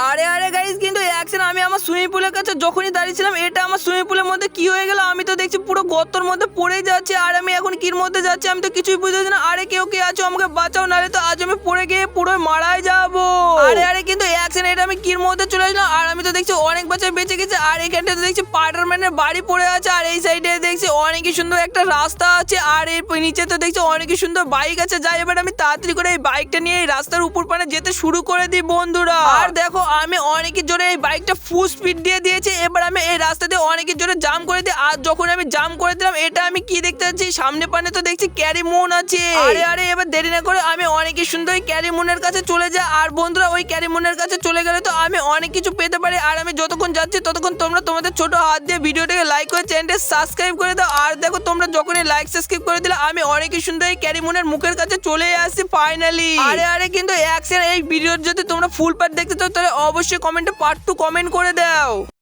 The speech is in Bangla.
আরে আরে গাইস, কিন্তু অ্যাকশন আমি আমার সুইমিং পুলের কাছে যখনই দাঁড়িয়েছিলাম, এটা আমার সুইমিং পুলের মধ্যে কি হয়ে গেল? আমি তো দেখছি পুরো গর্তর মধ্যে পড়ে যাচ্ছে। আর আমি এখন কির মধ্যে যাচ্ছি আমি তো কিছুই বুঝতেছি না। আরে কেউ কে আছো, আমাকে বাঁচাও, নাহলে তো আজ আমি পড়ে গিয়ে পুরো মারাই যাবো। আরে আরে কিন্তু অ্যাকশন, এটা আমি কির মধ্যে চলে আসলাম? আর আমি তো দেখছি অনেক বাচ্চা বেঁচে গেছে। আর এখানটাতে দেখছি স্পাইডারম্যানের বাড়ি পড়ে আছে। আর এই সাইডে দেখছি অনেকই সুন্দর একটা রাস্তা আছে। আর এর নিচে তো দেখছি অনেকই সুন্দর বাইক আছে। যাই, এবার আমি তাড়াতাড়ি করে এই বাইকটা নিয়ে এই রাস্তার উপর পানে যেতে শুরু করে দিই বন্ধুরা। আর দেখো, আমি অনেকের জোরে এই বাইকটা ফুল স্পিড দিয়ে দিয়েছি। এবার আমি এই রাস্তা দিয়ে অনেকের জোরে জাম করে দিই। আর যখন আমি জাম করে দিলাম, এটা আমি কি দেখতে পাচ্ছি? সামনে পানে তো দেখছি ক্যারি মুন আছে। আরে আরে, এবার দেরি না করে আমি অনেকই সুন্দর ওই ক্যারি মুনের কাছে চলে যাই। আর বন্ধুরা, ওই ক্যারি মুনের কাছে চলে গেলে তো আমি অনেক কিছু পেতে পারি। আর আমি যতক্ষণ যাচ্ছি ততক্ষণ তোমরা তোমাদের ছোট হাত দিয়ে ভিডিওটাকে লাইক করে চ্যানেলটা সাবস্ক্রাইব করে দাও। আর দেখো, তোমরা যখনই লাইক সাবস্ক্রাইব করে দিলে আমি অনেকই সুন্দর এই ক্যারি মুনের মুখের কাছে চলে আসছি ফাইনালি। আরে আরে কিন্তু অ্যাকশন, এই ভিডিওর যদি তোমরা ফুল পার্ট দেখতে চাও তাহলে অবশ্যই কমেন্টে পার্ট 2 কমেন্ট করে দাও।